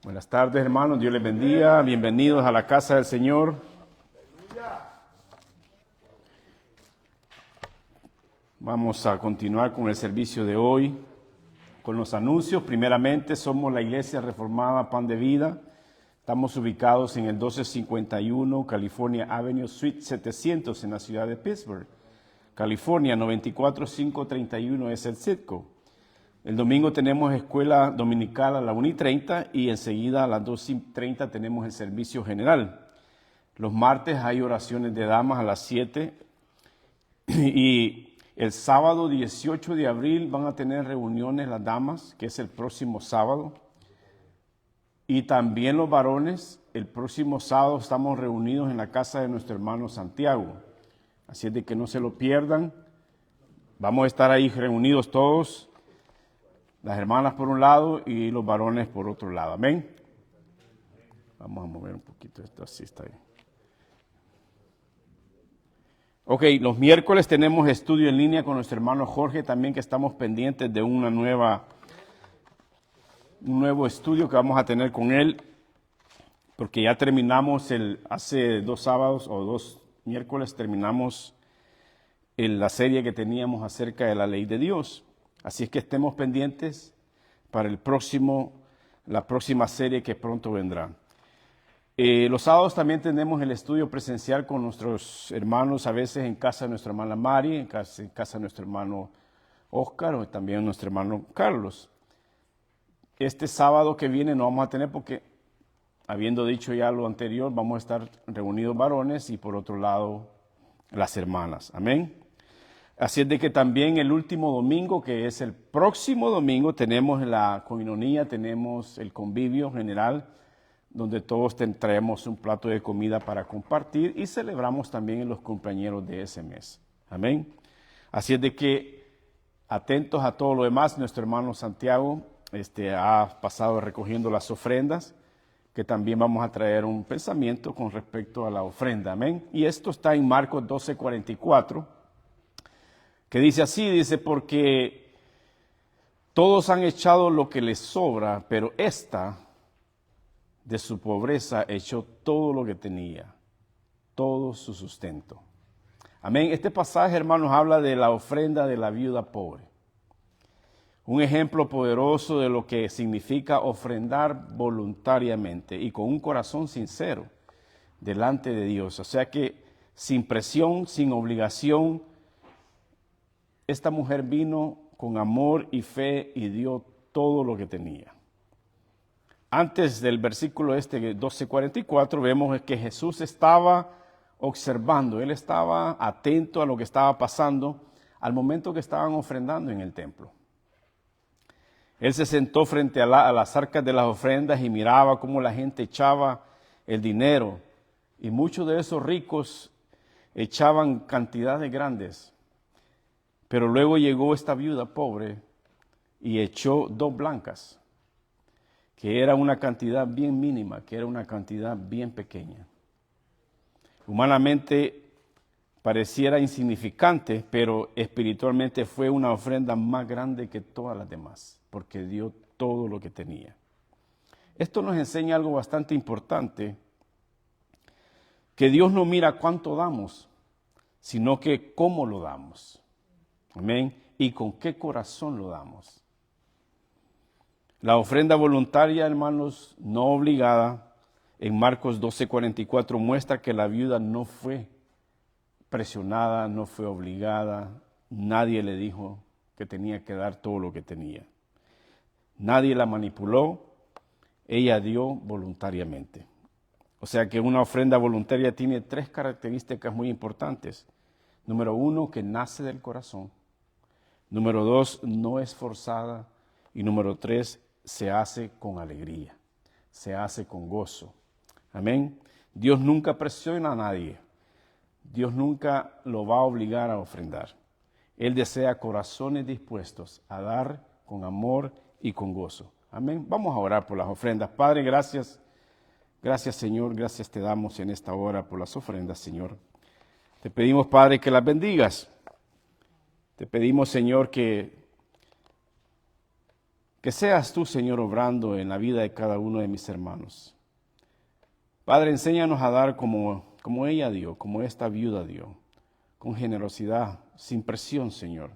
Buenas tardes, hermanos. Dios les bendiga. Bienvenidos a la casa del Señor. Vamos a continuar con el servicio de hoy, con los anuncios. Primeramente, somos la Iglesia Reformada Pan de Vida. Estamos ubicados en el 1251 California Avenue, Suite 700, en la ciudad de Pittsburgh, California. 94531 es el zip code. El domingo tenemos escuela dominical a las 1:30 y enseguida a las 2:30 tenemos el servicio general. Los martes hay oraciones de damas a las 7 y el sábado 18 de abril van a tener reuniones las damas, que es el próximo sábado. Y también los varones, el próximo sábado estamos reunidos en la casa de nuestro hermano Santiago. Así es de que no se lo pierdan. Vamos a estar ahí reunidos todos. Las hermanas por un lado y los varones por otro lado. Amén. Vamos a mover un poquito esto, así está bien. Ok, los miércoles tenemos estudio en línea con nuestro hermano Jorge, también que estamos pendientes de un nuevo estudio que vamos a tener con él, porque ya terminamos hace 2 sábados o 2 miércoles terminamos la serie que teníamos acerca de la ley de Dios. Así es que estemos pendientes para la próxima serie que pronto vendrá. Los sábados también tenemos el estudio presencial con nuestros hermanos, a veces en casa de nuestra hermana Mari, en casa de nuestro hermano Oscar o también nuestro hermano Carlos. Este sábado que viene no vamos a tener porque, habiendo dicho ya lo anterior, vamos a estar reunidos varones y por otro lado las hermanas. Amén. Así es de que también el último domingo, que es el próximo domingo, tenemos la coinonía, tenemos el convivio general, donde todos traemos un plato de comida para compartir y celebramos también en los compañeros de ese mes. Amén. Así es de que atentos a todo lo demás, nuestro hermano Santiago ha pasado recogiendo las ofrendas, que también vamos a traer un pensamiento con respecto a la ofrenda. Amén. Y esto está en Marcos 12:44. Que dice así, porque todos han echado lo que les sobra, pero esta de su pobreza echó todo lo que tenía, todo su sustento. Amén. Este pasaje, hermanos, habla de la ofrenda de la viuda pobre. Un ejemplo poderoso de lo que significa ofrendar voluntariamente y con un corazón sincero delante de Dios. O sea que sin presión, sin obligación, esta mujer vino con amor y fe y dio todo lo que tenía. Antes del versículo 12:44 vemos que Jesús estaba observando, Él estaba atento a lo que estaba pasando al momento que estaban ofrendando en el templo. Él se sentó frente a las arcas de las ofrendas y miraba cómo la gente echaba el dinero. Y muchos de esos ricos echaban cantidades grandes. Pero luego llegó esta viuda pobre y echó 2 blancas, que era una cantidad bien mínima, que era una cantidad bien pequeña. Humanamente pareciera insignificante, pero espiritualmente fue una ofrenda más grande que todas las demás, porque dio todo lo que tenía. Esto nos enseña algo bastante importante, que Dios no mira cuánto damos, sino que cómo lo damos. Amén. ¿Y con qué corazón lo damos? La ofrenda voluntaria, hermanos, no obligada, en Marcos 12:44 muestra que la viuda no fue presionada, no fue obligada, nadie le dijo que tenía que dar todo lo que tenía. Nadie la manipuló, ella dio voluntariamente. O sea que una ofrenda voluntaria tiene 3 características muy importantes. Número 1, que nace del corazón. Número 2, no es forzada. Y número 3, se hace con alegría, se hace con gozo. Amén. Dios nunca presiona a nadie. Dios nunca lo va a obligar a ofrendar. Él desea corazones dispuestos a dar con amor y con gozo. Amén. Vamos a orar por las ofrendas. Padre, gracias. Gracias, Señor. Gracias te damos en esta hora por las ofrendas, Señor. Te pedimos, Padre, que las bendigas. Te pedimos, Señor, que Que seas tú, Señor, obrando en la vida de cada uno de mis hermanos. Padre, enséñanos a dar como ella dio, como esta viuda dio, con generosidad, sin presión, Señor.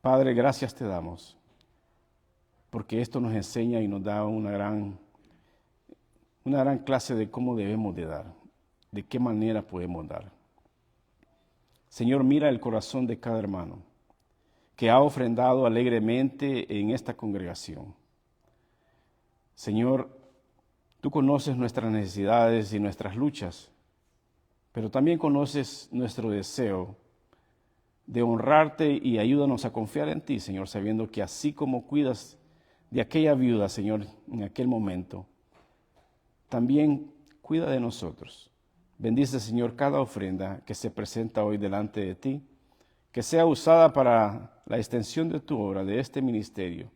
Padre, gracias te damos, porque esto nos enseña y nos da una gran clase de cómo debemos de dar, de qué manera podemos dar. Señor, mira el corazón de cada hermano que ha ofrendado alegremente en esta congregación. Señor, tú conoces nuestras necesidades y nuestras luchas, pero también conoces nuestro deseo de honrarte y ayúdanos a confiar en ti, Señor, sabiendo que así como cuidas de aquella viuda, Señor, en aquel momento, también cuida de nosotros. Bendice, Señor, cada ofrenda que se presenta hoy delante de ti, que sea usada para la extensión de tu obra, de este ministerio,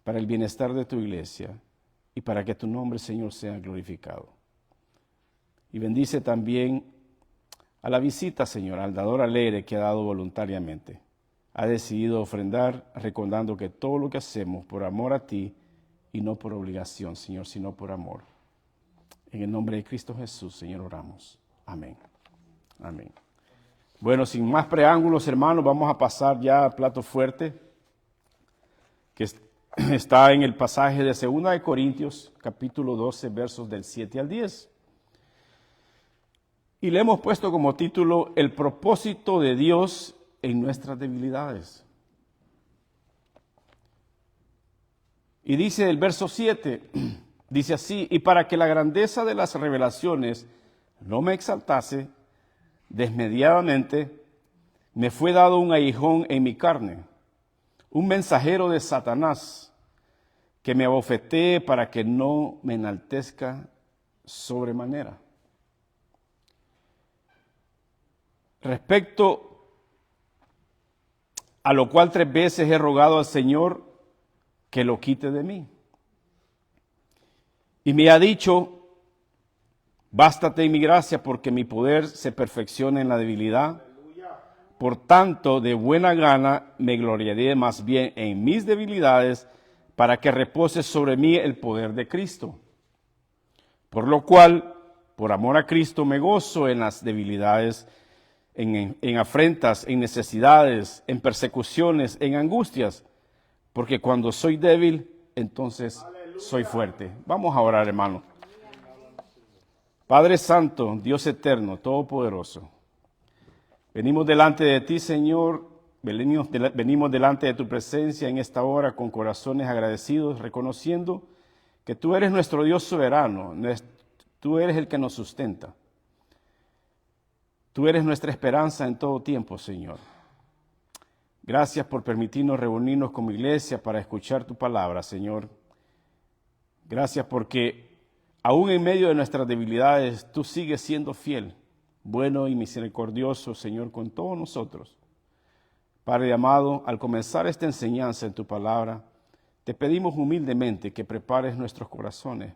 para el bienestar de tu iglesia y para que tu nombre, Señor, sea glorificado. Y bendice también a la visita, Señor, al dador alegre que ha dado voluntariamente. Ha decidido ofrendar, recordando que todo lo que hacemos por amor a ti y no por obligación, Señor, sino por amor. En el nombre de Cristo Jesús, Señor, oramos. Amén. Amén. Bueno, sin más preámbulos, hermanos, vamos a pasar ya al plato fuerte, que está en el pasaje de 2 de Corintios, capítulo 12, versos del 7 al 10. Y le hemos puesto como título, el propósito de Dios en nuestras debilidades. Y dice el verso 7, dice así: y para que la grandeza de las revelaciones no me exaltase, desmedidamente me fue dado un aguijón en mi carne, un mensajero de Satanás, que me abofetee para que no me enaltezca sobremanera. Respecto a lo cual 3 veces he rogado al Señor que lo quite de mí. Y me ha dicho: bástate mi gracia, porque mi poder se perfecciona en la debilidad. Por tanto, de buena gana me gloriaré más bien en mis debilidades, para que repose sobre mí el poder de Cristo. Por lo cual, por amor a Cristo, me gozo en las debilidades, en afrentas, en necesidades, en persecuciones, en angustias, porque cuando soy débil, entonces soy fuerte. Vamos a orar, hermano. Padre Santo, Dios eterno, todopoderoso, venimos delante de ti, Señor, venimos delante de tu presencia en esta hora con corazones agradecidos, reconociendo que tú eres nuestro Dios soberano, tú eres el que nos sustenta. Tú eres nuestra esperanza en todo tiempo, Señor. Gracias por permitirnos reunirnos como iglesia para escuchar tu palabra, Señor. Gracias porque aún en medio de nuestras debilidades, tú sigues siendo fiel, bueno y misericordioso, Señor, con todos nosotros. Padre amado, al comenzar esta enseñanza en tu palabra, te pedimos humildemente que prepares nuestros corazones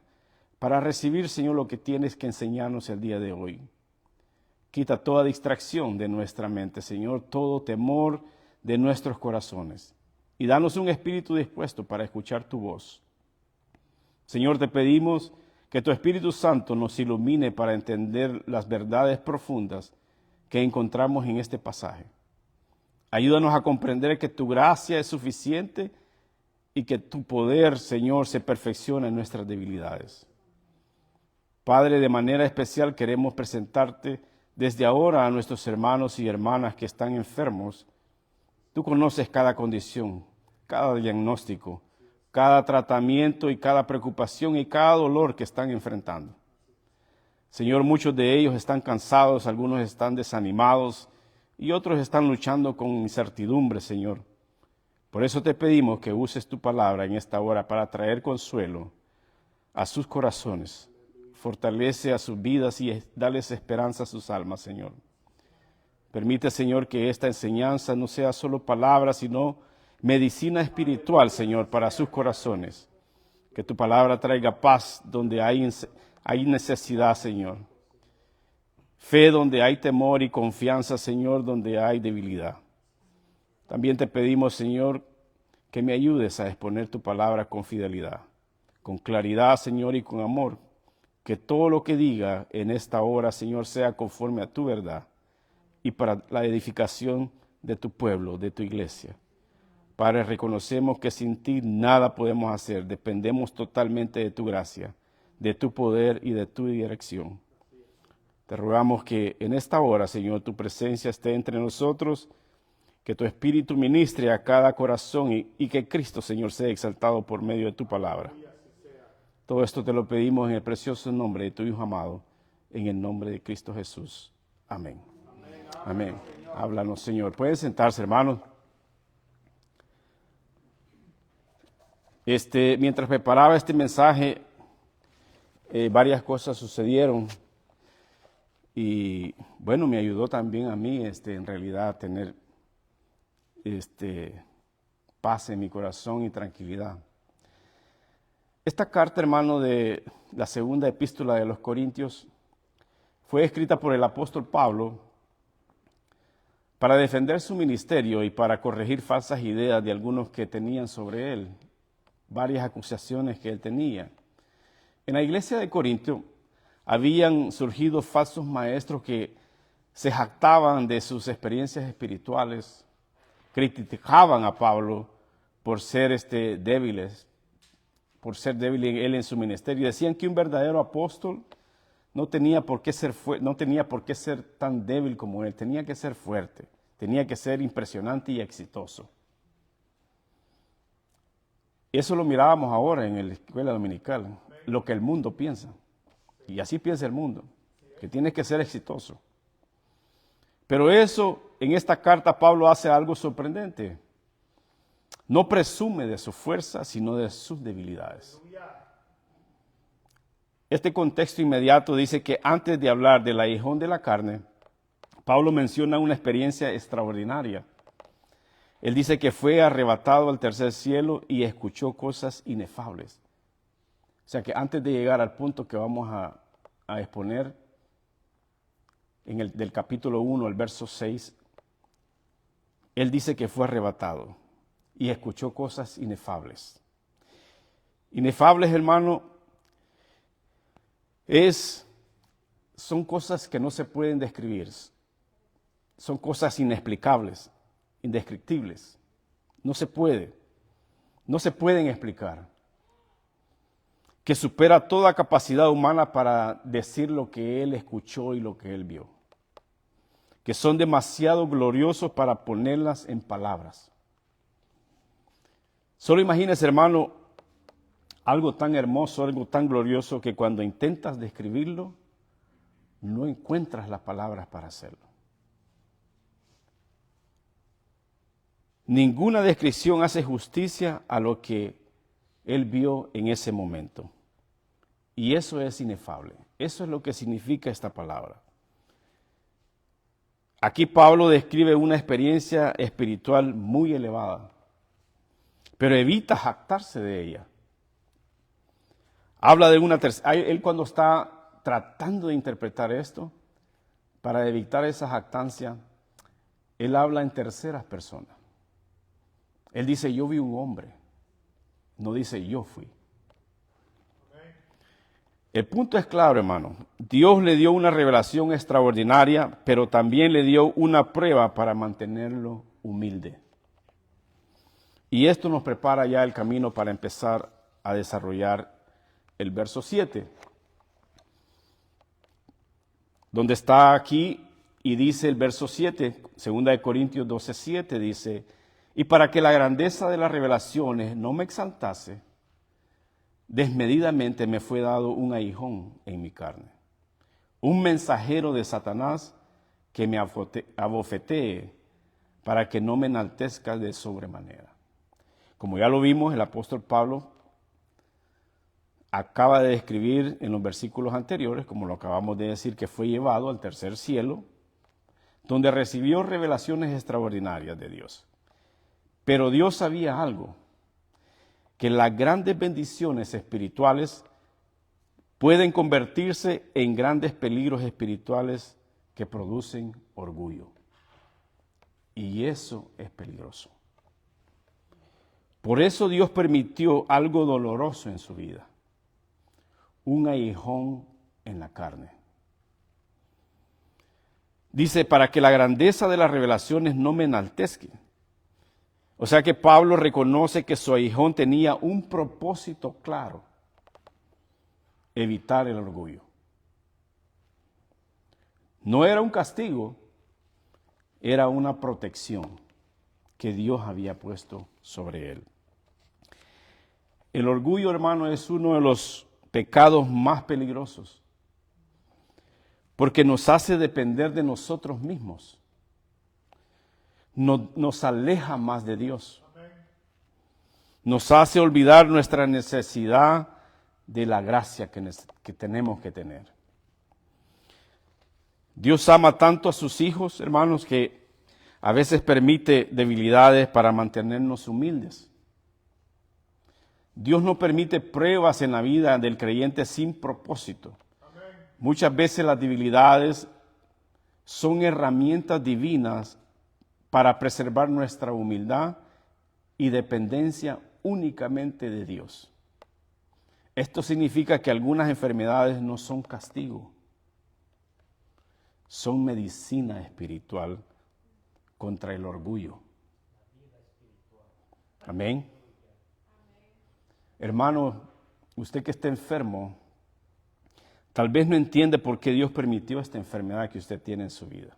para recibir, Señor, lo que tienes que enseñarnos el día de hoy. Quita toda distracción de nuestra mente, Señor, todo temor de nuestros corazones. Y danos un espíritu dispuesto para escuchar tu voz. Señor, te pedimos que tu Espíritu Santo nos ilumine para entender las verdades profundas que encontramos en este pasaje. Ayúdanos a comprender que tu gracia es suficiente y que tu poder, Señor, se perfecciona en nuestras debilidades. Padre, de manera especial queremos presentarte desde ahora a nuestros hermanos y hermanas que están enfermos. Tú conoces cada condición, cada diagnóstico, cada tratamiento y cada preocupación y cada dolor que están enfrentando. Señor, muchos de ellos están cansados, algunos están desanimados y otros están luchando con incertidumbre, Señor. Por eso te pedimos que uses tu palabra en esta hora para traer consuelo a sus corazones. Fortalece a sus vidas y dales esperanza a sus almas, Señor. Permite, Señor, que esta enseñanza no sea solo palabra, sino medicina espiritual, Señor, para sus corazones. Que tu palabra traiga paz donde hay necesidad, Señor. Fe donde hay temor y confianza, Señor, donde hay debilidad. También te pedimos, Señor, que me ayudes a exponer tu palabra con fidelidad, con claridad, Señor, y con amor. Que todo lo que diga en esta hora, Señor, sea conforme a tu verdad y para la edificación de tu pueblo, de tu iglesia. Padre, reconocemos que sin ti nada podemos hacer. Dependemos totalmente de tu gracia, de tu poder y de tu dirección. Te rogamos que en esta hora, Señor, tu presencia esté entre nosotros, que tu Espíritu ministre a cada corazón y que Cristo, Señor, sea exaltado por medio de tu palabra. Todo esto te lo pedimos en el precioso nombre de tu Hijo amado, en el nombre de Cristo Jesús. Amén. Amén. Háblanos, Señor. Pueden sentarse, hermanos. Mientras preparaba este mensaje, varias cosas sucedieron y, bueno, me ayudó también a mí, en realidad, a tener paz en mi corazón y tranquilidad. Esta carta, hermano, de la segunda epístola de los Corintios fue escrita por el apóstol Pablo para defender su ministerio y para corregir falsas ideas de algunos que tenían sobre él, varias acusaciones que él tenía. En la iglesia de Corintio habían surgido falsos maestros que se jactaban de sus experiencias espirituales, criticaban a Pablo por ser débiles, por ser débil él en su ministerio. Decían que un verdadero apóstol no tenía por qué ser tan débil como él, tenía que ser fuerte, tenía que ser impresionante y exitoso. Eso lo mirábamos ahora en la escuela dominical, lo que el mundo piensa. Y así piensa el mundo, que tiene que ser exitoso. Pero en esta carta Pablo hace algo sorprendente. No presume de su fuerza, sino de sus debilidades. Este contexto inmediato dice que antes de hablar del aguijón de la carne, Pablo menciona una experiencia extraordinaria. Él dice que fue arrebatado al tercer cielo y escuchó cosas inefables. O sea que antes de llegar al punto que vamos a exponer del capítulo 1, el verso 6, él dice que fue arrebatado y escuchó cosas inefables. Inefables, hermano, son cosas que no se pueden describir. Son cosas inexplicables, indescriptibles. No se pueden explicar. Que supera toda capacidad humana para decir lo que él escuchó y lo que él vio. Que son demasiado gloriosos para ponerlas en palabras. Solo imagínese, hermano, algo tan hermoso, algo tan glorioso que cuando intentas describirlo, no encuentras las palabras para hacerlo. Ninguna descripción hace justicia a lo que él vio en ese momento. Y eso es inefable. Eso es lo que significa esta palabra. Aquí Pablo describe una experiencia espiritual muy elevada, pero evita jactarse de ella. Habla de él cuando está tratando de interpretar esto, para evitar esa jactancia, él habla en terceras personas. Él dice, yo vi un hombre. No dice, yo fui. El punto es claro, hermano. Dios le dio una revelación extraordinaria, pero también le dio una prueba para mantenerlo humilde. Y esto nos prepara ya el camino para empezar a desarrollar el verso 7. Donde está aquí y dice el verso 7, 2 Corintios 12:7, dice, y para que la grandeza de las revelaciones no me exaltase, desmedidamente me fue dado un aguijón en mi carne, un mensajero de Satanás que me abofetee para que no me enaltezca de sobremanera. Como ya lo vimos, el apóstol Pablo acaba de describir en los versículos anteriores, como lo acabamos de decir, que fue llevado al tercer cielo, donde recibió revelaciones extraordinarias de Dios. Pero Dios sabía algo, que las grandes bendiciones espirituales pueden convertirse en grandes peligros espirituales que producen orgullo. Y eso es peligroso. Por eso Dios permitió algo doloroso en su vida. Un aguijón en la carne. Dice, para que la grandeza de las revelaciones no me enaltezca. O sea que Pablo reconoce que su aguijón tenía un propósito claro: evitar el orgullo. No era un castigo, era una protección que Dios había puesto sobre él. El orgullo, hermano, es uno de los pecados más peligrosos, porque nos hace depender de nosotros mismos. Nos aleja más de Dios. Nos hace olvidar nuestra necesidad de la gracia que tenemos que tener. Dios ama tanto a sus hijos, hermanos, que a veces permite debilidades para mantenernos humildes. Dios no permite pruebas en la vida del creyente sin propósito. Muchas veces las debilidades son herramientas divinas para preservar nuestra humildad y dependencia únicamente de Dios. Esto significa que algunas enfermedades no son castigo, son medicina espiritual contra el orgullo. Amén. Hermano, usted que está enfermo, tal vez no entiende por qué Dios permitió esta enfermedad que usted tiene en su vida.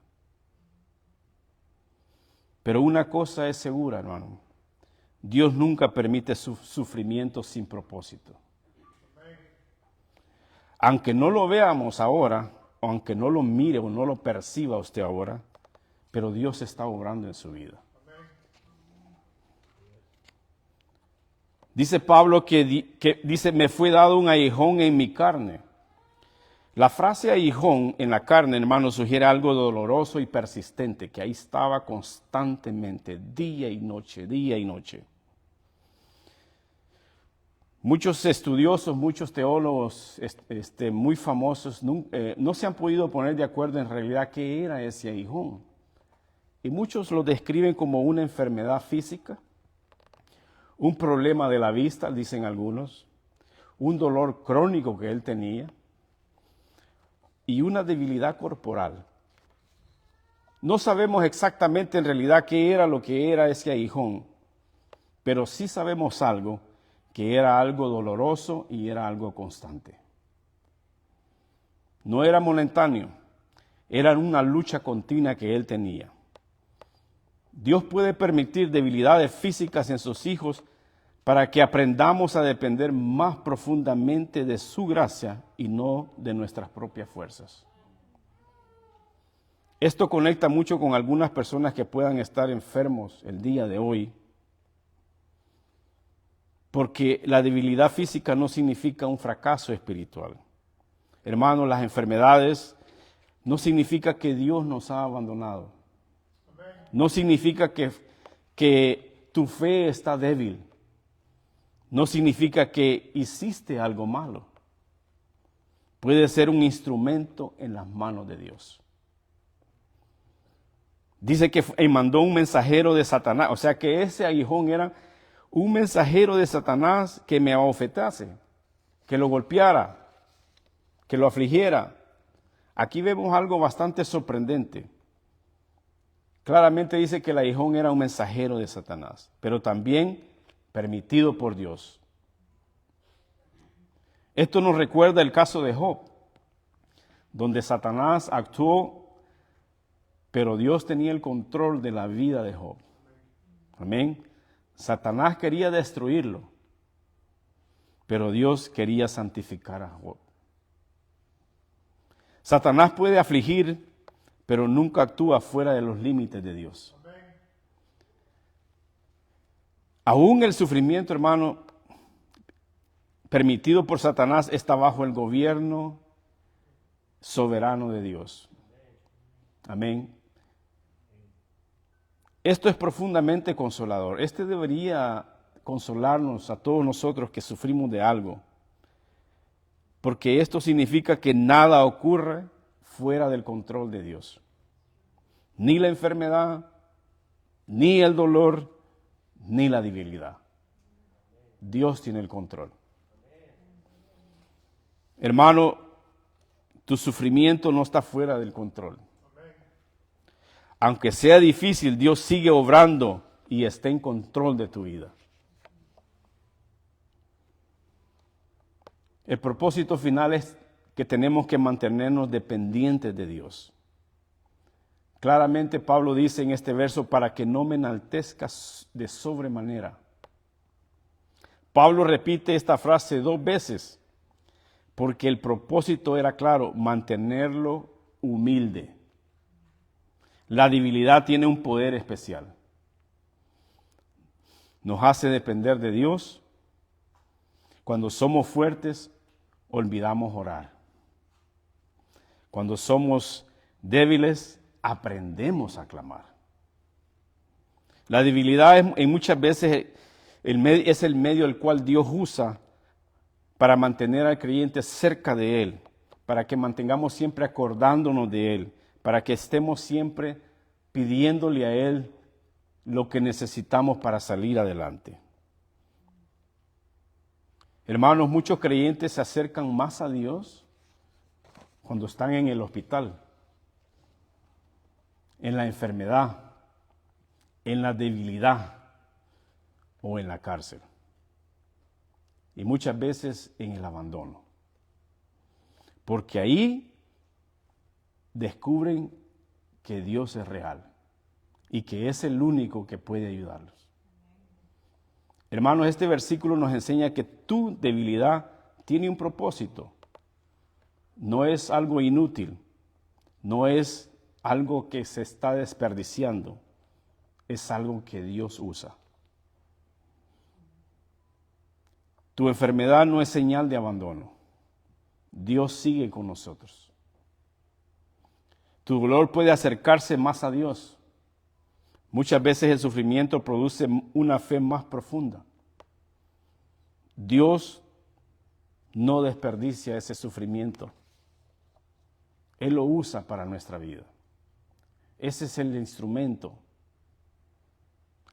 Pero una cosa es segura, hermano: Dios nunca permite sufrimiento sin propósito. Aunque no lo veamos ahora, o aunque no lo mire o no lo perciba usted ahora, pero Dios está obrando en su vida. Dice Pablo que dice, me fue dado un aguijón en mi carne. La frase aguijón en la carne, hermano, sugiere algo doloroso y persistente, que ahí estaba constantemente, día y noche, día y noche. Muchos estudiosos, muchos teólogos muy famosos no se han podido poner de acuerdo en realidad qué era ese aguijón. Y muchos lo describen como una enfermedad física, un problema de la vista, dicen algunos, un dolor crónico que él tenía y una debilidad corporal. No sabemos exactamente en realidad qué era lo que era ese aguijón, pero sí sabemos algo, que era algo doloroso y era algo constante. No era momentáneo, era una lucha continua que él tenía. Dios puede permitir debilidades físicas en sus hijos para que aprendamos a depender más profundamente de su gracia y no de nuestras propias fuerzas. Esto conecta mucho con algunas personas que puedan estar enfermos el día de hoy, porque la debilidad física no significa un fracaso espiritual. Hermanos, las enfermedades no significa que Dios nos ha abandonado. No significa que tu fe está débil. No significa que hiciste algo malo. Puede ser un instrumento en las manos de Dios. Dice que mandó un mensajero de Satanás, o sea que ese aguijón era un mensajero de Satanás que me abofetase, que lo golpeara, que lo afligiera. Aquí vemos algo bastante sorprendente. Claramente dice que el aguijón era un mensajero de Satanás, pero también permitido por Dios. Esto nos recuerda el caso de Job, donde Satanás actuó, pero Dios tenía el control de la vida de Job. Amén. Satanás quería destruirlo, pero Dios quería santificar a Job. Satanás puede afligir, pero nunca actúa fuera de los límites de Dios. Aún el sufrimiento, hermano, permitido por Satanás, está bajo el gobierno soberano de Dios. Amén. Esto es profundamente consolador. Este debería consolarnos a todos nosotros que sufrimos de algo, porque esto significa que nada ocurre fuera del control de Dios. Ni la enfermedad, ni el dolor, ni la debilidad. Dios tiene el control. Hermano, tu sufrimiento no está fuera del control. Aunque sea difícil, Dios sigue obrando y está en control de tu vida. El propósito final es que tenemos que mantenernos dependientes de Dios. Claramente Pablo dice en este verso, para que no me enaltezcas de sobremanera. Pablo repite esta frase 2 veces, porque el propósito era claro, mantenerlo humilde. La debilidad tiene un poder especial. Nos hace depender de Dios. Cuando somos fuertes, olvidamos orar. Cuando somos débiles, aprendemos a clamar. La debilidad en muchas veces es el medio el cual Dios usa para mantener al creyente cerca de Él, para que mantengamos siempre acordándonos de Él, para que estemos siempre pidiéndole a Él lo que necesitamos para salir adelante. Hermanos, muchos creyentes se acercan más a Dios cuando están en el hospital, en la enfermedad, en la debilidad o en la cárcel. Y muchas veces en el abandono. Porque ahí descubren que Dios es real y que es el único que puede ayudarlos. Hermanos, este versículo nos enseña que tu debilidad tiene un propósito. No es algo inútil, no es algo que se está desperdiciando, es algo que Dios usa. Tu enfermedad no es señal de abandono. Dios sigue con nosotros. Tu dolor puede acercarse más a Dios. Muchas veces el sufrimiento produce una fe más profunda. Dios no desperdicia ese sufrimiento. Él lo usa para nuestra vida. Ese es el instrumento.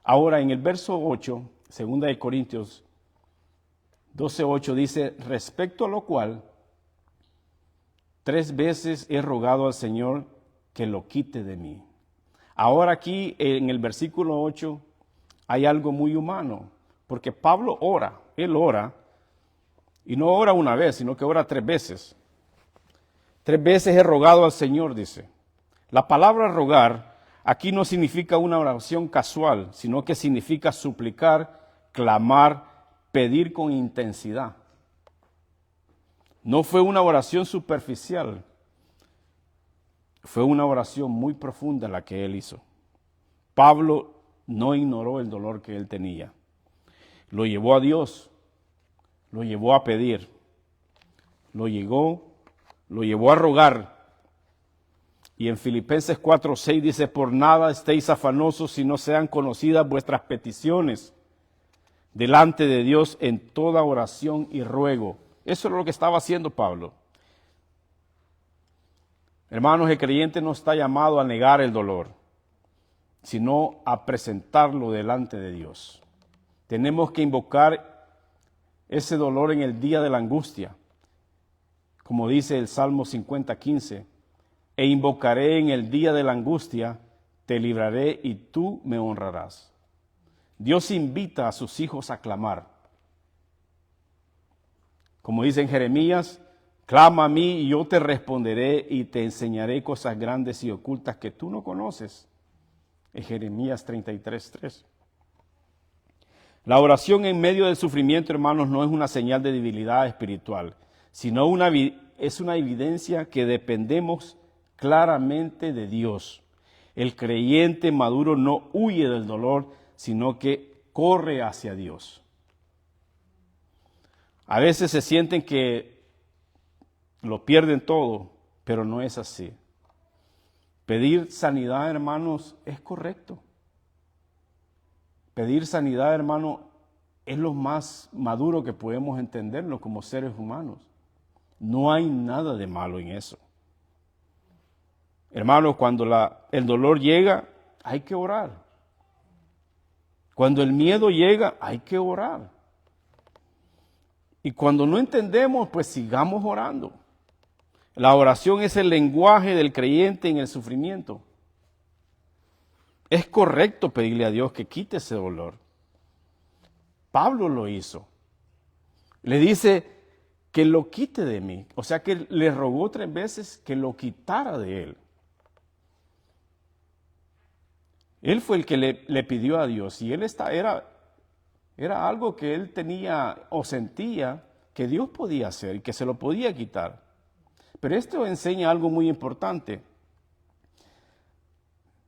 Ahora, en el verso 8, 2 Corintios 12:8 dice, respecto a lo cual, 3 veces he rogado al Señor que lo quite de mí. Ahora aquí en el versículo 8 hay algo muy humano, porque Pablo ora, él ora, y no ora una vez, sino que ora 3 veces. 3 veces he rogado al Señor, dice. La palabra rogar aquí no significa una oración casual, sino que significa suplicar, clamar, pedir con intensidad. No fue una oración superficial, fue una oración muy profunda la que él hizo. Pablo no ignoró el dolor que él tenía. Lo llevó a Dios, lo llevó a pedir, lo llevó a rogar. Y en Filipenses 4:6 dice, por nada estéis afanosos si no sean conocidas vuestras peticiones delante de Dios en toda oración y ruego. Eso es lo que estaba haciendo Pablo. Hermanos, el creyente no está llamado a negar el dolor, sino a presentarlo delante de Dios. Tenemos que invocar ese dolor en el día de la angustia, como dice el Salmo 50:15, e invocaré en el día de la angustia, te libraré y tú me honrarás. Dios invita a sus hijos a clamar. Como dice en Jeremías, clama a mí y yo te responderé y te enseñaré cosas grandes y ocultas que tú no conoces. En Jeremías 33:3. La oración en medio del sufrimiento, hermanos, no es una señal de debilidad espiritual, sino es una evidencia que dependemos claramente de Dios. El creyente maduro no huye del dolor, sino que corre hacia Dios. A veces se sienten que lo pierden todo, pero no es así. Pedir sanidad, hermanos, es correcto. Pedir sanidad, hermano, es lo más maduro que podemos entenderlo como seres humanos. No hay nada de malo en eso. Hermanos, cuando el dolor llega, hay que orar. Cuando el miedo llega, hay que orar. Y cuando no entendemos, pues sigamos orando. La oración es el lenguaje del creyente en el sufrimiento. Es correcto pedirle a Dios que quite ese dolor. Pablo lo hizo. Le dice que lo quite de mí. O sea que le rogó 3 veces que lo quitara de él. Él fue el que le pidió a Dios y él era algo que él tenía o sentía que Dios podía hacer y que se lo podía quitar. Pero esto enseña algo muy importante,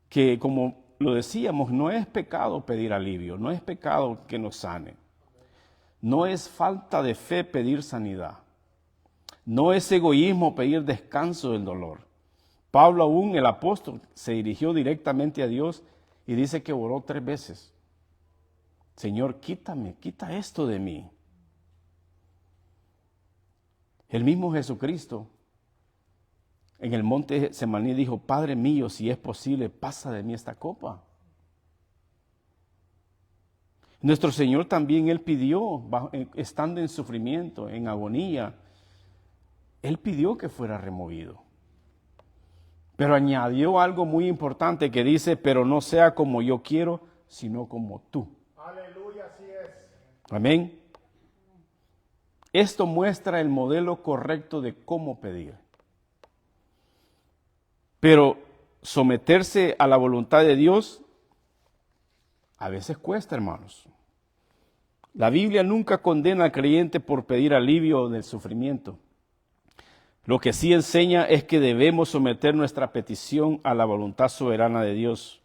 que como lo decíamos, no es pecado pedir alivio, no es pecado que nos sane, no es falta de fe pedir sanidad, no es egoísmo pedir descanso del dolor. Pablo aún, el apóstol, se dirigió directamente a Dios y dice que oró 3 veces. Señor, quita esto de mí. El mismo Jesucristo en el monte Getsemaní dijo, Padre mío, si es posible, pasa de mí esta copa. Nuestro Señor también, Él pidió, estando en sufrimiento, en agonía, Él pidió que fuera removido. Pero añadió algo muy importante que dice, pero no sea como yo quiero, sino como tú. Aleluya, así es. Amén. Esto muestra el modelo correcto de cómo pedir. Pero someterse a la voluntad de Dios a veces cuesta, hermanos. La Biblia nunca condena al creyente por pedir alivio del sufrimiento. Lo que sí enseña es que debemos someter nuestra petición a la voluntad soberana de Dios.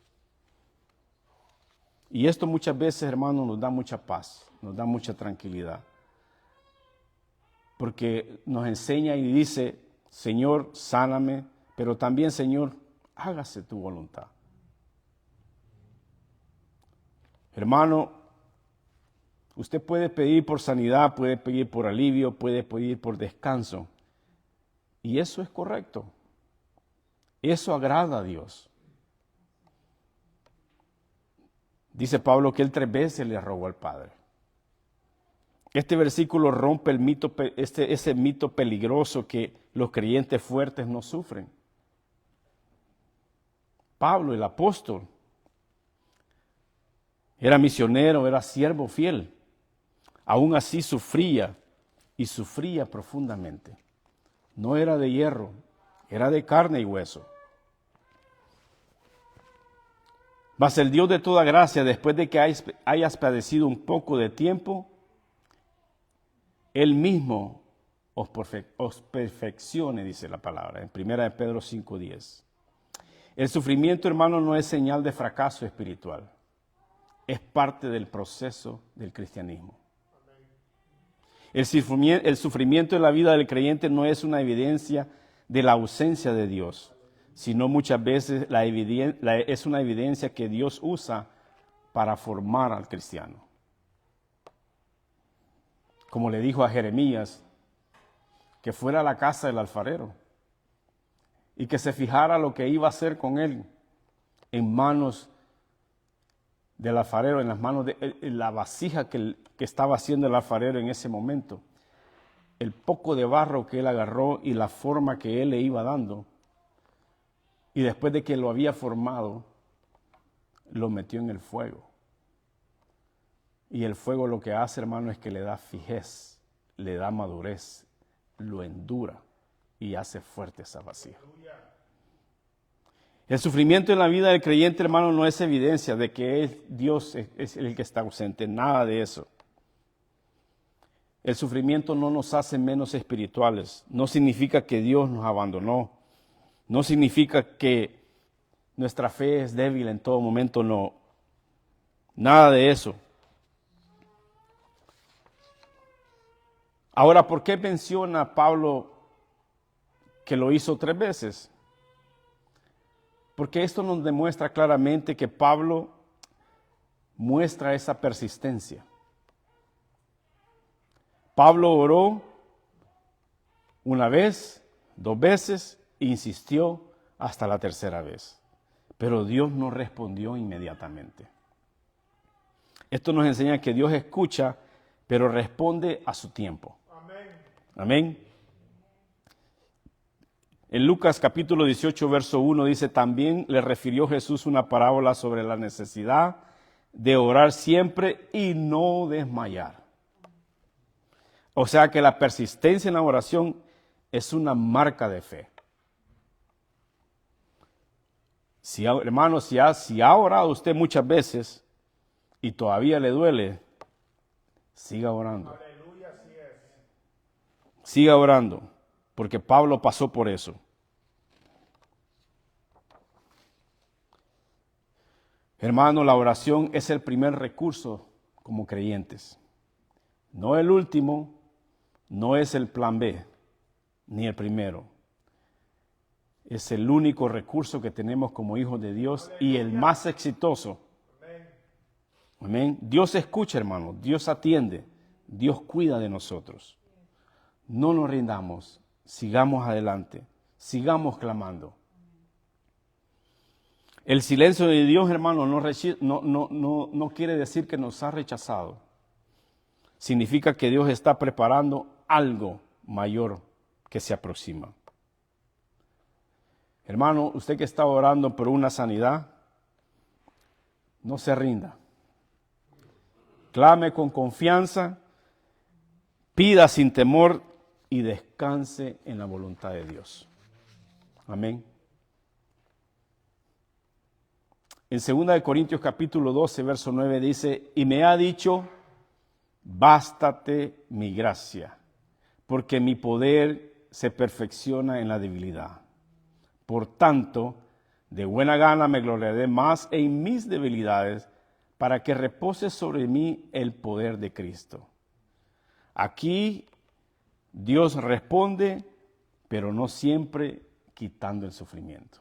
Y esto muchas veces, hermanos, nos da mucha paz, nos da mucha tranquilidad. Porque nos enseña y dice, Señor, sáname, pero también, Señor, hágase tu voluntad. Hermano, usted puede pedir por sanidad, puede pedir por alivio, puede pedir por descanso. Y eso es correcto. Eso agrada a Dios. Dice Pablo que él 3 veces le rogó al Padre. Este versículo rompe el mito, ese mito peligroso que los creyentes fuertes no sufren. Pablo, el apóstol, era misionero, era siervo fiel. Aún así sufría y sufría profundamente. No era de hierro, era de carne y hueso. Mas el Dios de toda gracia, después de que hayas padecido un poco de tiempo, Él mismo os perfeccione, dice la palabra, en 1 Pedro 5:10. El sufrimiento, hermano, no es señal de fracaso espiritual. Es parte del proceso del cristianismo. El sufrimiento en la vida del creyente no es una evidencia de la ausencia de Dios, sino muchas veces es una evidencia que Dios usa para formar al cristiano. Como le dijo a Jeremías, que fuera a la casa del alfarero y que se fijara lo que iba a hacer con él en manos del alfarero, en las manos de la vasija que estaba haciendo el alfarero en ese momento. El poco de barro que él agarró y la forma que él le iba dando. Y después de que lo había formado, lo metió en el fuego. Y el fuego lo que hace, hermano, es que le da fijez, le da madurez, lo endura y hace fuerte esa vasija. El sufrimiento en la vida del creyente, hermano, no es evidencia de que Dios es el que está ausente, nada de eso. El sufrimiento no nos hace menos espirituales, no significa que Dios nos abandonó, no significa que nuestra fe es débil en todo momento, no, nada de eso. Ahora, ¿por qué menciona Pablo que lo hizo 3 veces? Porque esto nos demuestra claramente que Pablo muestra esa persistencia. Pablo oró 1 vez, 2 veces, insistió hasta la 3ª vez. Pero Dios no respondió inmediatamente. Esto nos enseña que Dios escucha, pero responde a su tiempo. Amén. En Lucas capítulo 18, verso 1 dice, también le refirió Jesús una parábola sobre la necesidad de orar siempre y no desmayar. O sea que la persistencia en la oración es una marca de fe. Hermano, si ha orado usted muchas veces y todavía le duele, siga orando. Aleluya, así es. Siga orando, porque Pablo pasó por eso. Hermano, la oración es el primer recurso como creyentes. No el último, no es el plan B, ni el primero. Es el único recurso que tenemos como hijos de Dios y el más exitoso. Amén. Dios escucha, hermano, Dios atiende, Dios cuida de nosotros. No nos rindamos, sigamos adelante, sigamos clamando. El silencio de Dios, hermano, no quiere decir que nos ha rechazado. Significa que Dios está preparando algo mayor que se aproxima. Hermano, usted que está orando por una sanidad, no se rinda. Clame con confianza, pida sin temor y descanse en la voluntad de Dios. Amén. En 2 Corintios capítulo 12, verso 9 dice, y me ha dicho, bástate mi gracia, porque mi poder se perfecciona en la debilidad. Por tanto, de buena gana me gloriaré más en mis debilidades, para que repose sobre mí el poder de Cristo. Aquí Dios responde, pero no siempre quitando el sufrimiento.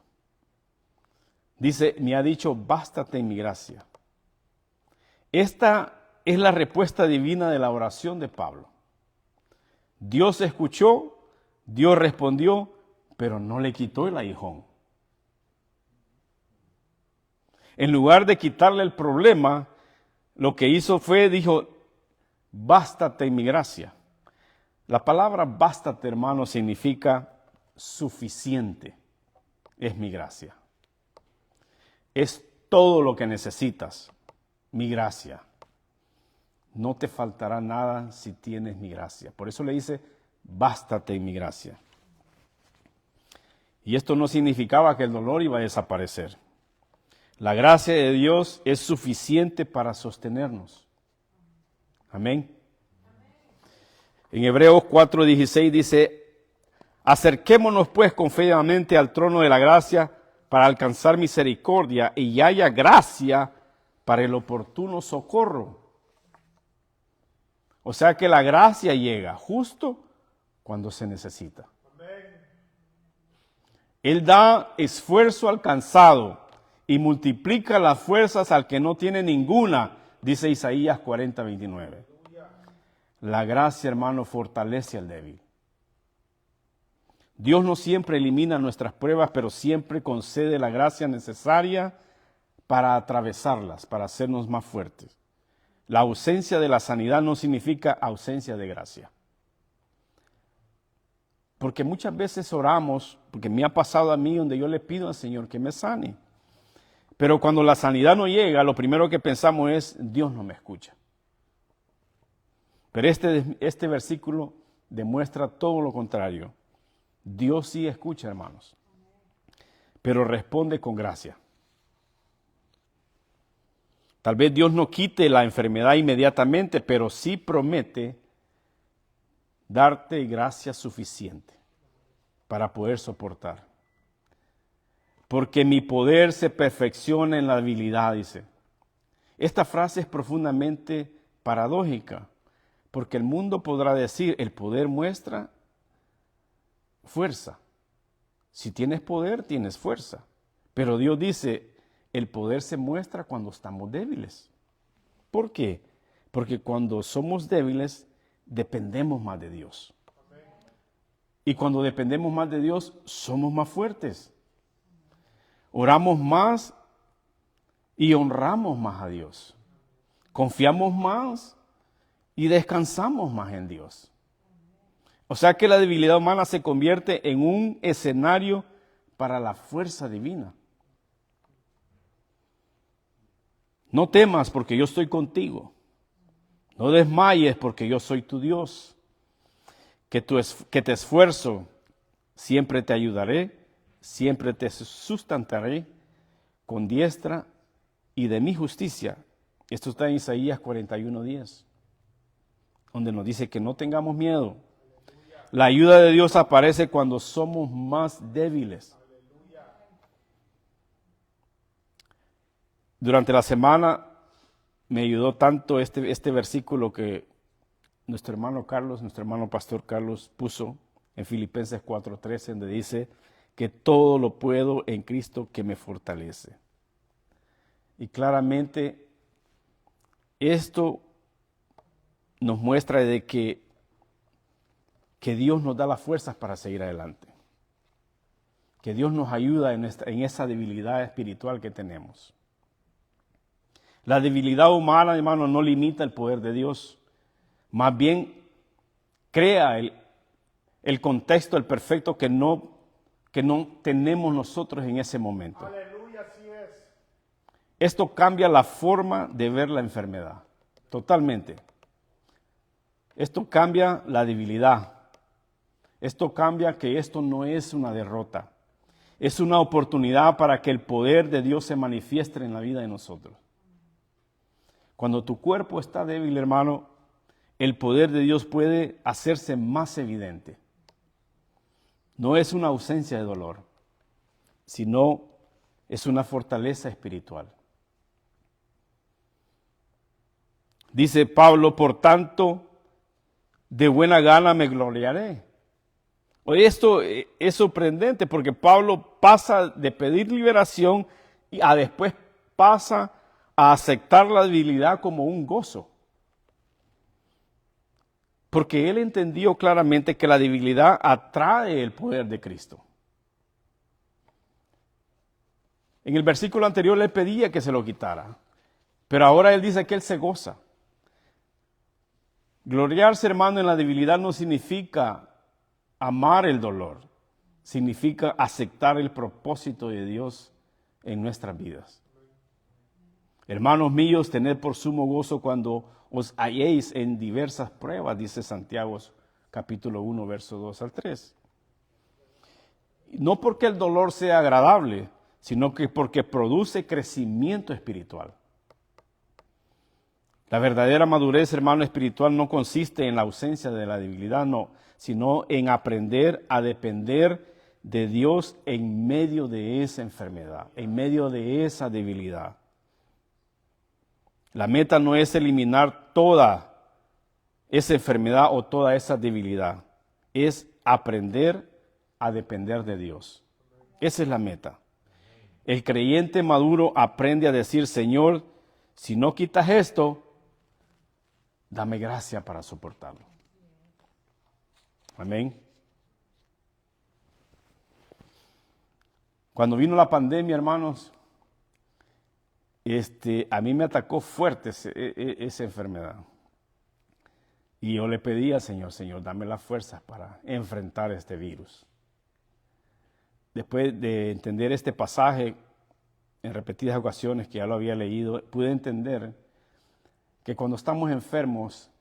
Dice, me ha dicho, bástate en mi gracia. Esta es la respuesta divina de la oración de Pablo. Dios escuchó, Dios respondió, pero no le quitó el aguijón. En lugar de quitarle el problema, lo que hizo fue, dijo, bástate en mi gracia. La palabra bástate, hermano, significa suficiente. Es mi gracia. Es todo lo que necesitas, mi gracia. No te faltará nada si tienes mi gracia. Por eso le dice, bástate en mi gracia. Y esto no significaba que el dolor iba a desaparecer. La gracia de Dios es suficiente para sostenernos. Amén. En Hebreos 4:16 dice, acerquémonos pues confiadamente al trono de la gracia para alcanzar misericordia y haya gracia para el oportuno socorro. O sea que la gracia llega justo cuando se necesita. Él da esfuerzo al cansado y multiplica las fuerzas al que no tiene ninguna, dice Isaías 40:29. La gracia, hermano, fortalece al débil. Dios no siempre elimina nuestras pruebas, pero siempre concede la gracia necesaria para atravesarlas, para hacernos más fuertes. La ausencia de la sanidad no significa ausencia de gracia. Porque muchas veces oramos, porque me ha pasado a mí donde yo le pido al Señor que me sane. Pero cuando la sanidad no llega, lo primero que pensamos es, Dios no me escucha. Pero este versículo demuestra todo lo contrario. Dios sí escucha, hermanos, pero responde con gracia. Tal vez Dios no quite la enfermedad inmediatamente, pero sí promete darte gracia suficiente para poder soportar. Porque mi poder se perfecciona en la debilidad, dice. Esta frase es profundamente paradójica, porque el mundo podrá decir, el poder muestra fuerza. Si tienes poder, tienes fuerza. Pero Dios dice, el poder se muestra cuando estamos débiles. ¿Por qué? Porque cuando somos débiles, dependemos más de Dios. Y cuando dependemos más de Dios, somos más fuertes. Oramos más y honramos más a Dios. confiamos más y descansamos más en Dios. O sea que la debilidad humana se convierte en un escenario para la fuerza divina. No temas porque yo estoy contigo. No desmayes porque yo soy tu Dios. Que te esfuerzo, siempre te ayudaré, siempre te sustentaré con diestra y de mi justicia. Esto está en Isaías 41:10, donde nos dice que no tengamos miedo. La ayuda de Dios aparece cuando somos más débiles. Durante la semana me ayudó tanto este versículo que nuestro hermano pastor Carlos puso en Filipenses 4:13, donde dice que todo lo puedo en Cristo que me fortalece. Y claramente esto nos muestra de que Dios nos da las fuerzas para seguir adelante. Que Dios nos ayuda en esa debilidad espiritual que tenemos. La debilidad humana, hermano, no limita el poder de Dios. Más bien, crea el contexto, el perfecto que no tenemos nosotros en ese momento. Aleluya, así es. Esto cambia la forma de ver la enfermedad, totalmente. Esto cambia la debilidad. Esto cambia que esto no es una derrota. Es una oportunidad para que el poder de Dios se manifieste en la vida de nosotros. Cuando tu cuerpo está débil, hermano, el poder de Dios puede hacerse más evidente. No es una ausencia de dolor, sino es una fortaleza espiritual. Dice Pablo, por tanto, de buena gana me gloriaré. Oye, esto es sorprendente porque Pablo pasa de pedir liberación y después pasa a aceptar la debilidad como un gozo. Porque él entendió claramente que la debilidad atrae el poder de Cristo. En el versículo anterior le pedía que se lo quitara, pero ahora él dice que él se goza. Gloriarse, hermano, en la debilidad no significa amar el dolor, significa aceptar el propósito de Dios en nuestras vidas. Hermanos míos, tened por sumo gozo cuando os halléis en diversas pruebas, dice Santiago capítulo 1, verso 2 al 3. No porque el dolor sea agradable, sino que porque produce crecimiento espiritual. La verdadera madurez, hermano, espiritual no consiste en la ausencia de la debilidad, no, sino en aprender a depender de Dios en medio de esa enfermedad, en medio de esa debilidad. La meta no es eliminar toda esa enfermedad o toda esa debilidad, es aprender a depender de Dios. Esa es la meta. El creyente maduro aprende a decir, Señor, si no quitas esto, dame gracia para soportarlo. Amén. Cuando vino la pandemia, hermanos, a mí me atacó fuerte esa enfermedad. Y yo le pedí al Señor, dame las fuerzas para enfrentar este virus. Después de entender este pasaje en repetidas ocasiones que ya lo había leído, pude entender que cuando estamos enfermos,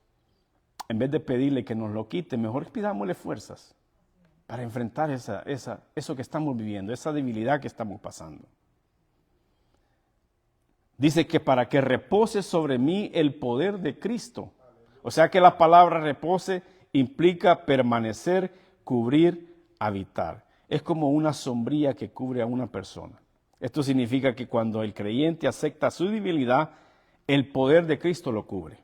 en vez de pedirle que nos lo quite, mejor pidámosle fuerzas para enfrentar eso que estamos viviendo, esa debilidad que estamos pasando. Dice que para que repose sobre mí el poder de Cristo. O sea que la palabra repose implica permanecer, cubrir, habitar. Es como una sombría que cubre a una persona. Esto significa que cuando el creyente acepta su debilidad, el poder de Cristo lo cubre.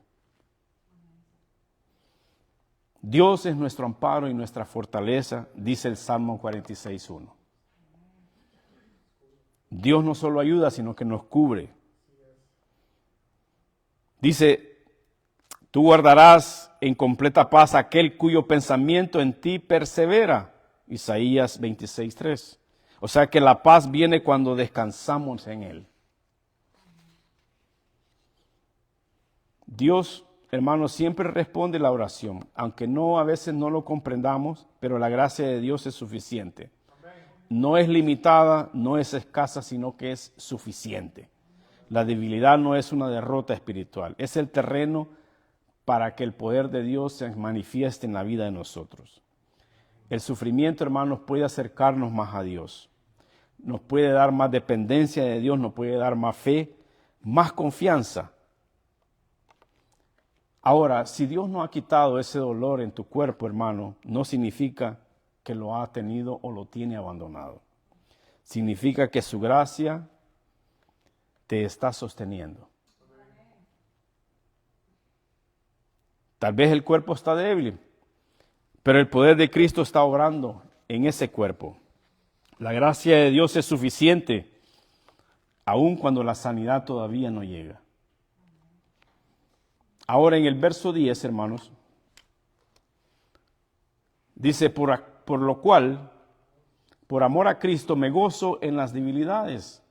Dios es nuestro amparo y nuestra fortaleza, dice el Salmo 46:1. Dios no solo ayuda, sino que nos cubre. Dice, tú guardarás en completa paz aquel cuyo pensamiento en ti persevera. Isaías 26:3. O sea que la paz viene cuando descansamos en Él. Dios, hermanos, siempre responde la oración, aunque a veces no lo comprendamos, pero la gracia de Dios es suficiente. No es limitada, no es escasa, sino que es suficiente. La debilidad no es una derrota espiritual, es el terreno para que el poder de Dios se manifieste en la vida de nosotros. El sufrimiento, hermanos, puede acercarnos más a Dios. Nos puede dar más dependencia de Dios, nos puede dar más fe, más confianza. Ahora, si Dios no ha quitado ese dolor en tu cuerpo, hermano, no significa que lo ha tenido o lo tiene abandonado. Significa que su gracia te está sosteniendo. Tal vez el cuerpo está débil, pero el poder de Cristo está obrando en ese cuerpo. La gracia de Dios es suficiente, aun cuando la sanidad todavía no llega. Ahora en el verso 10, hermanos, dice, por lo cual, por amor a Cristo, me gozo en las debilidades,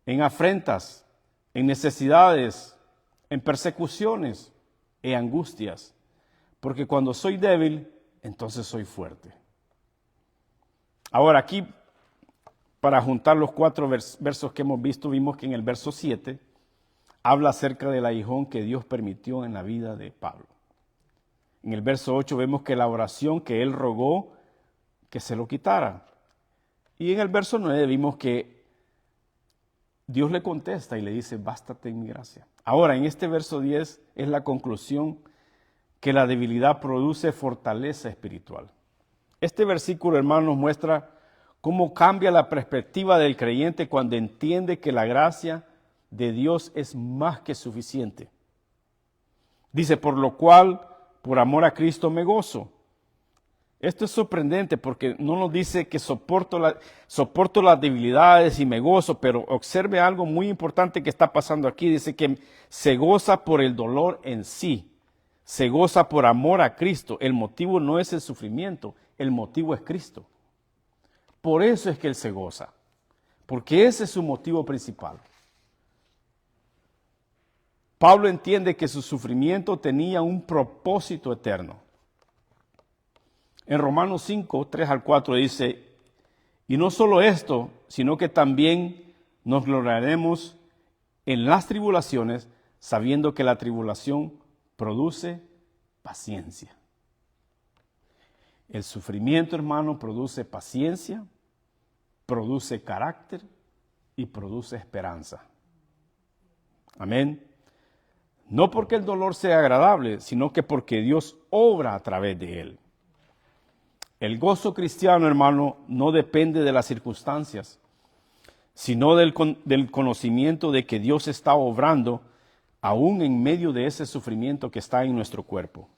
en afrentas, en necesidades, en persecuciones, en angustias, porque cuando soy débil, entonces soy fuerte. Ahora aquí, para juntar los 4 versos que hemos visto, vimos que en el verso 7 habla acerca del aguijón que Dios permitió en la vida de Pablo. En el verso 8 vemos que la oración que él rogó que se lo quitara. Y en el verso 9 vimos que Dios le contesta y le dice, bástate en mi gracia. Ahora, en este verso 10 es la conclusión que la debilidad produce fortaleza espiritual. Este versículo, hermanos, muestra cómo cambia la perspectiva del creyente cuando entiende que la gracia de Dios es más que suficiente. Dice, por lo cual, por amor a Cristo me gozo. Esto es sorprendente porque no nos dice que soporto las debilidades y me gozo, pero observe algo muy importante que está pasando aquí. Dice que se goza por el dolor en sí, se goza por amor a Cristo. El motivo no es el sufrimiento, el motivo es Cristo. Por eso es que él se goza, porque ese es su motivo principal. Pablo entiende que su sufrimiento tenía un propósito eterno. En Romanos 5, 3 al 4 dice, y no solo esto, sino que también nos gloriaremos en las tribulaciones, sabiendo que la tribulación produce paciencia. El sufrimiento, hermano, produce paciencia, produce carácter y produce esperanza. Amén. No porque el dolor sea agradable, sino que porque Dios obra a través de él. El gozo cristiano, hermano, no depende de las circunstancias, sino del conocimiento de que Dios está obrando aún en medio de ese sufrimiento que está en nuestro cuerpo.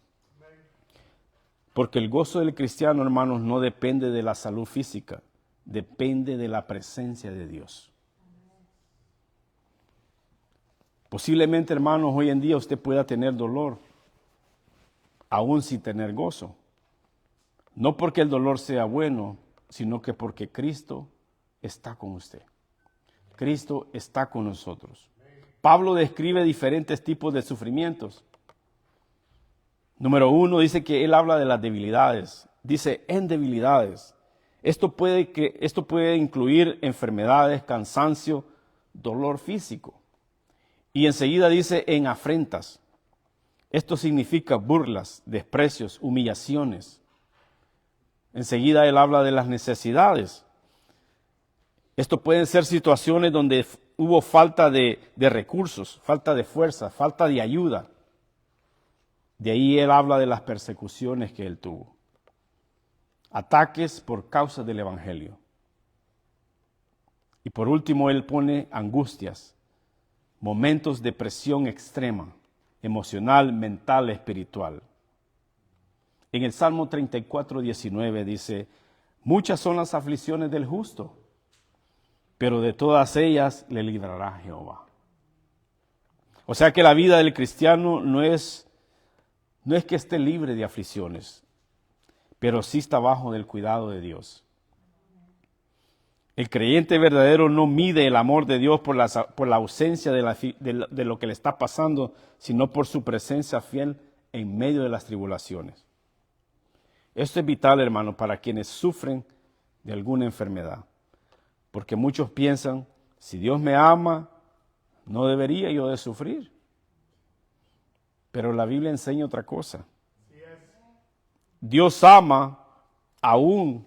Porque el gozo del cristiano, hermanos, no depende de la salud física, depende de la presencia de Dios. Posiblemente, hermanos, hoy en día usted pueda tener dolor, aún sin tener gozo. No porque el dolor sea bueno, sino que porque Cristo está con usted. Cristo está con nosotros. Pablo describe diferentes tipos de sufrimientos. Número 1 dice que él habla de las debilidades. Dice en debilidades. Esto puede incluir enfermedades, cansancio, dolor físico. Y enseguida dice en afrentas. Esto significa burlas, desprecios, humillaciones. Enseguida él habla de las necesidades. Esto pueden ser situaciones donde hubo falta de recursos, falta de fuerza, falta de ayuda. De ahí él habla de las persecuciones que él tuvo. Ataques por causa del evangelio. Y por último él pone angustias, momentos de presión extrema, emocional, mental, espiritual. En el Salmo 34, 19 dice, muchas son las aflicciones del justo, pero de todas ellas le librará Jehová. O sea que la vida del cristiano no es que esté libre de aflicciones, pero sí está bajo del cuidado de Dios. El creyente verdadero no mide el amor de Dios por la ausencia de lo que le está pasando, sino por su presencia fiel en medio de las tribulaciones. Esto es vital, hermano, para quienes sufren de alguna enfermedad. Porque muchos piensan, si Dios me ama, no debería yo de sufrir. Pero la Biblia enseña otra cosa. Dios ama, aún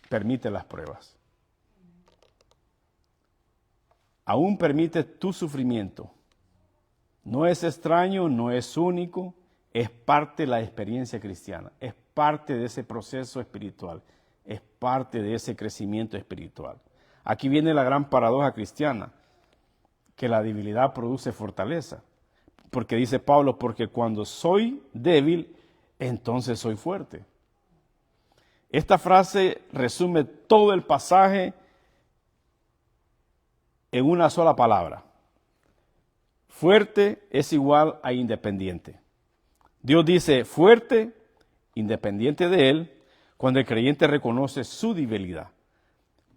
permite las pruebas. Aún permite tu sufrimiento. No es extraño, no es único, es parte de la experiencia cristiana, es parte de ese proceso espiritual, es parte de ese crecimiento espiritual. Aquí viene la gran paradoja cristiana, que la debilidad produce fortaleza. Porque dice Pablo, porque cuando soy débil, entonces soy fuerte. Esta frase resume todo el pasaje en una sola palabra. Fuerte es igual a independiente. Dios dice fuerte, independiente de Él, cuando el creyente reconoce su debilidad.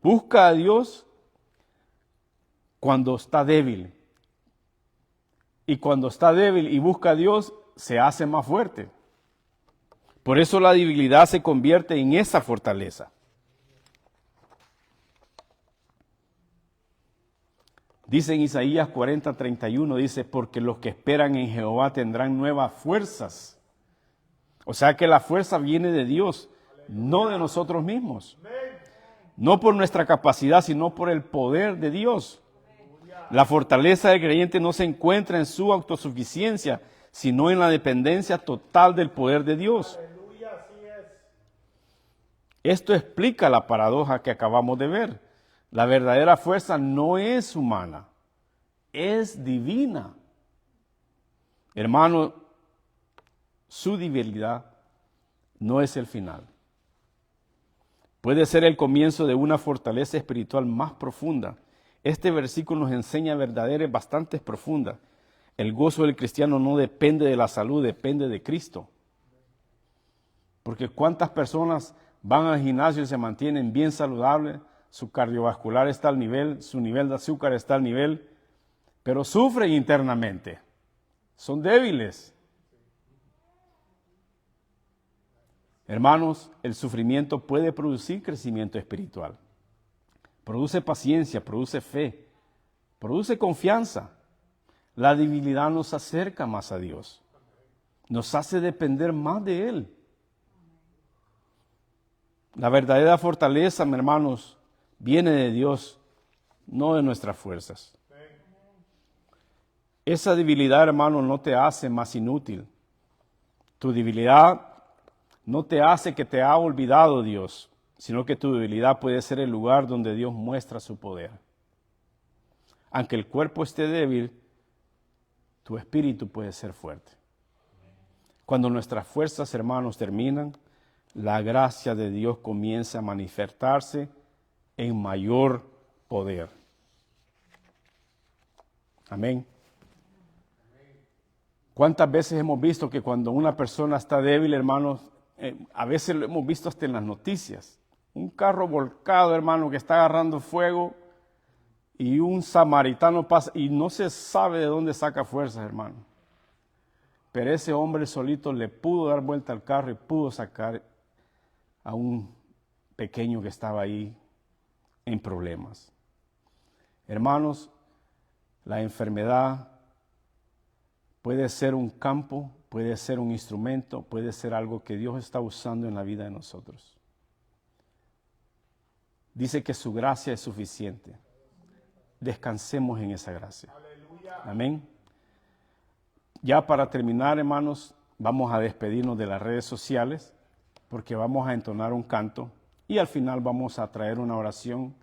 Busca a Dios cuando está débil. Y cuando está débil y busca a Dios, se hace más fuerte. Por eso la debilidad se convierte en esa fortaleza. Dice en Isaías 40:31, dice, porque los que esperan en Jehová tendrán nuevas fuerzas. O sea que la fuerza viene de Dios, no de nosotros mismos. No por nuestra capacidad, sino por el poder de Dios. La fortaleza del creyente no se encuentra en su autosuficiencia, sino en la dependencia total del poder de Dios. Esto explica la paradoja que acabamos de ver. La verdadera fuerza no es humana, es divina. Hermano, su debilidad no es el final. Puede ser el comienzo de una fortaleza espiritual más profunda. Este versículo nos enseña verdades bastante profundas. El gozo del cristiano no depende de la salud, depende de Cristo. Porque cuántas personas van al gimnasio y se mantienen bien saludables, su cardiovascular está al nivel, su nivel de azúcar está al nivel, pero sufren internamente, son débiles. Hermanos, el sufrimiento puede producir crecimiento espiritual. Produce paciencia, produce fe, produce confianza. La debilidad nos acerca más a Dios, nos hace depender más de Él. La verdadera fortaleza, mis hermanos, viene de Dios, no de nuestras fuerzas. Esa debilidad, hermano, no te hace más inútil. Tu debilidad no te hace que te ha olvidado Dios, sino que tu debilidad puede ser el lugar donde Dios muestra su poder. Aunque el cuerpo esté débil, tu espíritu puede ser fuerte. Cuando nuestras fuerzas, hermanos, terminan, la gracia de Dios comienza a manifestarse en mayor poder. Amén. ¿Cuántas veces hemos visto que cuando una persona está débil, hermanos, a veces lo hemos visto hasta en las noticias? Un carro volcado, hermano, que está agarrando fuego y un samaritano pasa y no se sabe de dónde saca fuerzas, hermano. Pero ese hombre solito le pudo dar vuelta al carro y pudo sacar a un pequeño que estaba ahí en problemas. Hermanos, la enfermedad puede ser un campo, puede ser un instrumento, puede ser algo que Dios está usando en la vida de nosotros. Dice que su gracia es suficiente. Descansemos en esa gracia. Amén. Ya para terminar, hermanos, vamos a despedirnos de las redes sociales porque vamos a entonar un canto y al final vamos a traer una oración